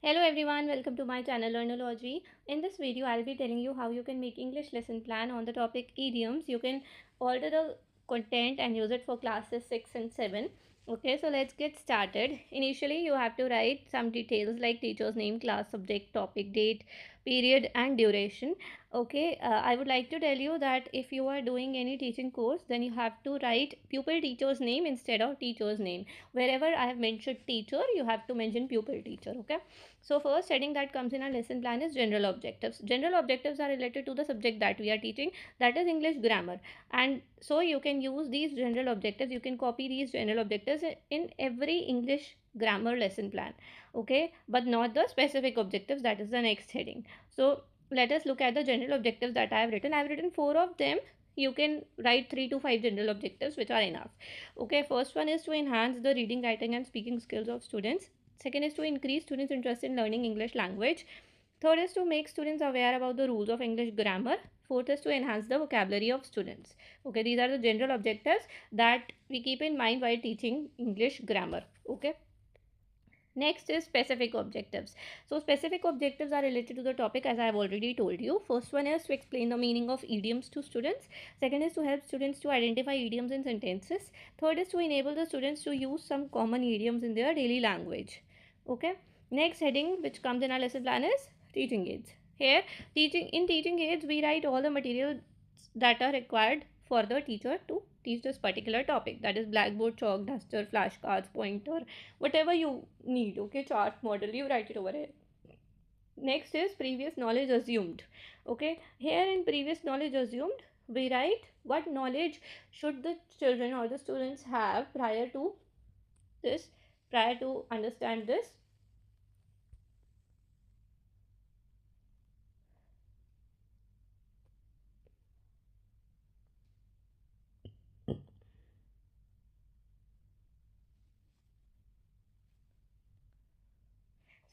Hello everyone, welcome to my channel Learnology. In this video, I'll be telling you how you can make English lesson plan on the topic idioms. You can alter the content and use it for classes 6 and 7. Okay, so let's get started. Initially, you have to write some details like teacher's name, class, subject, topic, date, period and duration. Okay, I would like to tell you that if you are doing any teaching course, then you have to write pupil teacher's name instead of teacher's name. Wherever I have mentioned teacher, you have to mention pupil teacher. Okay, so first heading that comes in our lesson plan is general objectives. General objectives are related to the subject that we are teaching, that is English grammar. And so you can use these general objectives, you can copy these general objectives in every English grammar lesson plan. Okay, but not the specific objectives, that is the next heading. So let us look at the general objectives that I have written. I have written 4 of them. You can write 3 to 5 general objectives which are enough. Okay, first one is to enhance the reading, writing and speaking skills of students. Second is to increase students' interest in learning English language. Third is to make students aware about the rules of English grammar. Fourth is to enhance the vocabulary of students. Okay, these are the general objectives that we keep in mind while teaching English grammar. Okay. Next is specific objectives. So specific objectives are related to the topic as I have already told you. First one is to explain the meaning of idioms to students. Second is to help students to identify idioms in sentences. Third is to enable the students to use some common idioms in their daily language. Okay. Next heading which comes in our lesson plan is teaching aids. Here teaching aids we write all the materials that are required for the teacher to teach this particular topic, that is blackboard, chalk, duster, flashcards, pointer, whatever you need. Okay, chart model, you write it over here. Next is previous knowledge assumed. Okay, here in previous knowledge assumed we write what knowledge should the children or the students have prior to this, prior to understand this.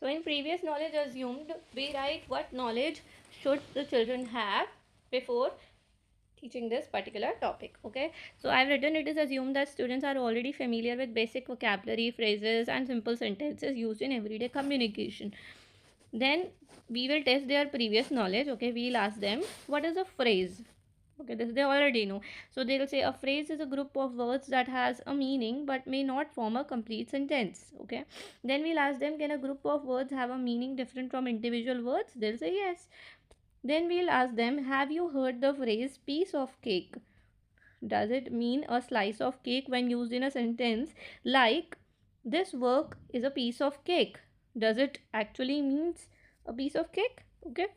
So in previous knowledge assumed, we write what knowledge should the children have before teaching this particular topic. Okay, so I've written it is assumed that students are already familiar with basic vocabulary, phrases and simple sentences used in everyday communication. Then we will test their previous knowledge. Okay, we'll ask them what is a phrase. Okay, this they already know. So they'll say a phrase is a group of words that has a meaning but may not form a complete sentence. Okay, then we'll ask them, can a group of words have a meaning different from individual words? They'll say yes. Then we'll ask them, have you heard the phrase piece of cake? Does it mean a slice of cake when used in a sentence like this work is a piece of cake? Does it actually means a piece of cake? Okay,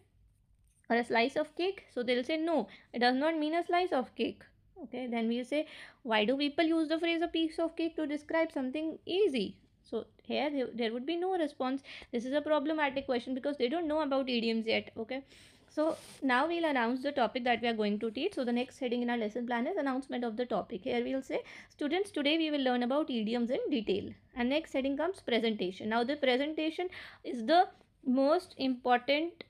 or a slice of cake? So they'll say no, it does not mean a slice of cake. Okay, then we'll say, why do people use the phrase a piece of cake to describe something easy? So here there would be no response. This is a problematic question because they don't know about idioms yet. Okay, so now we'll announce the topic that we are going to teach. So the next heading in our lesson plan is announcement of the topic. Here we'll say, students, today we will learn about idioms in detail. And next heading comes presentation. Now the presentation is the most important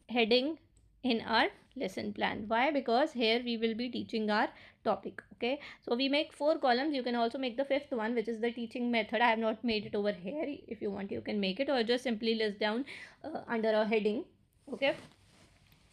heading in our lesson plan. Why? Because here we will be teaching our topic. Okay, so we make 4 columns. You can also make the 5th one, which is the teaching method. I have not made it over here. If you want, you can make it, or just simply list down under a heading. Okay,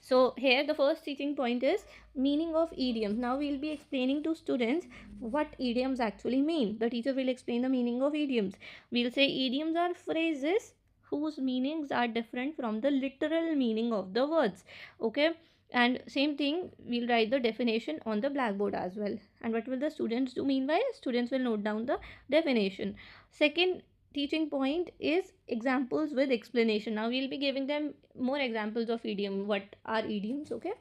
so here the first teaching point is meaning of idioms. Now we will be explaining to students what idioms actually mean. The teacher will explain the meaning of idioms. We'll say idioms are phrases whose meanings are different from the literal meaning of the words. Okay, and same thing, we'll write the definition on the blackboard as well. And what will the students do meanwhile? Students will note down the definition. Second teaching point is examples with explanation. Now we'll be giving them more examples of idiom. What are idioms? Okay,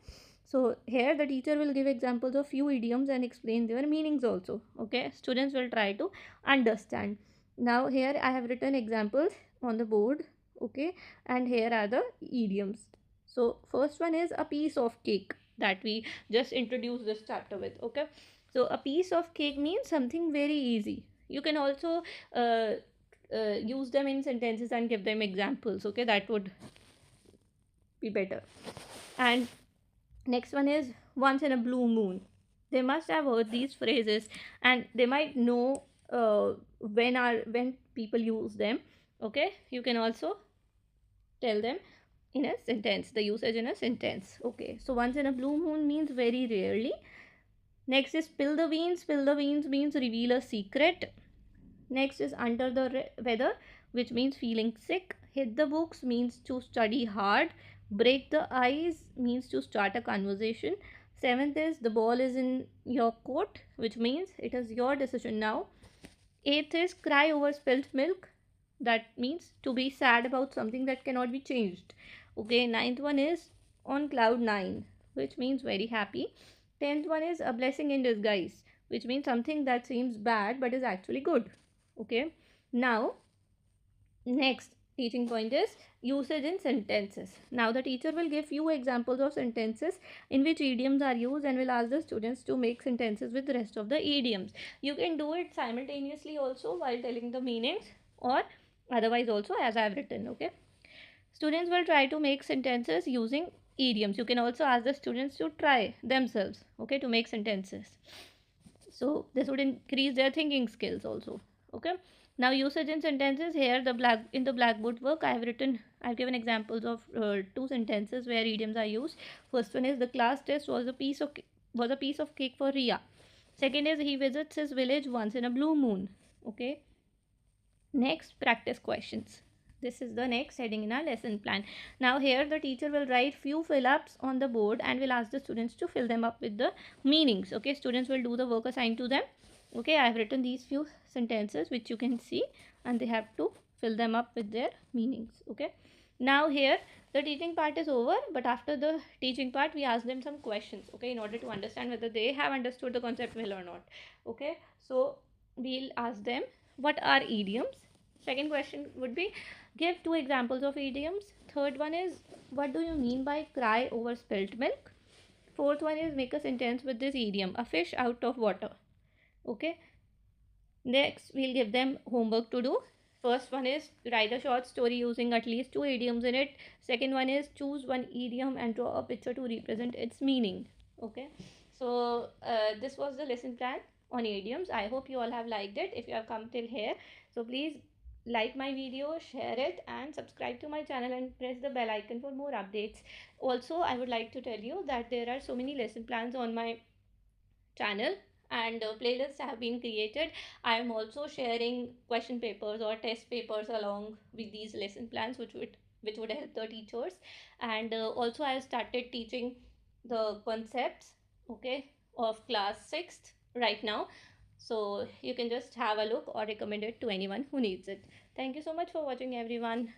so here the teacher will give examples of few idioms and explain their meanings also. Okay, students will try to understand. Now here I have written examples on the board. Okay, and here are the idioms. So first one is a piece of cake, that we just introduced this chapter with. Okay, so a piece of cake means something very easy. You can also use them in sentences and give them examples. Okay, that would be better. And next one is once in a blue moon. They must have heard these phrases and they might know when people use them. Okay, you can also Tell them in a sentence, the usage in a sentence. Okay, so once in a blue moon means very rarely. Next is spill the beans. Spill the beans means reveal a secret. Next is under the weather, which means feeling sick. Hit the books means to study hard. Break the ice means to start a conversation. Seventh is the ball is in your court, which means it is your decision now. Eighth is cry over spilt milk. That means to be sad about something that cannot be changed. Okay, ninth one is on cloud nine, which means very happy. Tenth one is a blessing in disguise, which means something that seems bad but is actually good. Okay, now next teaching point is usage in sentences. Now the teacher will give few examples of sentences in which idioms are used and will ask the students to make sentences with the rest of the idioms. You can do it simultaneously also while telling the meanings, or otherwise also as I have written. Okay, students will try to make sentences using idioms. You can also ask the students to try themselves, okay, to make sentences, so this would increase their thinking skills also. Okay, now usage in sentences. Here the blackboard work I've given examples of two sentences where idioms are used. First one is the class test was a piece of cake for Ria. Second is he visits his village once in a blue moon. Okay, next, practice questions. This is the next heading in our lesson plan. Now here the teacher will write few fill-ups on the board and will ask the students to fill them up with the meanings. Okay, students will do the work assigned to them. Okay, I have written these few sentences which you can see, and they have to fill them up with their meanings. Okay, now here the teaching part is over, but after the teaching part we ask them some questions, okay, in order to understand whether they have understood the concept well or not. Okay, so we'll ask them, what are idioms? Second question would be, give two examples of idioms. Third one is, what do you mean by cry over spilt milk? Fourth one is, make a sentence with this idiom, a fish out of water. Okay, next we'll give them homework to do. First one is write a short story using at least two idioms in it. Second one is choose one idiom and draw a picture to represent its meaning. Okay, so this was the lesson plan on idioms. I hope you all have liked it. If you have come till here, so please like my video, share it, and subscribe to my channel and press the bell icon for more updates. Also, I would like to tell you that there are so many lesson plans on my channel, and playlists have been created. I am also sharing question papers or test papers along with these lesson plans, which would help the teachers. And also I started teaching the concepts, okay, of class 6 right now, so you can just have a look or recommend it to anyone who needs it. Thank you so much for watching, everyone.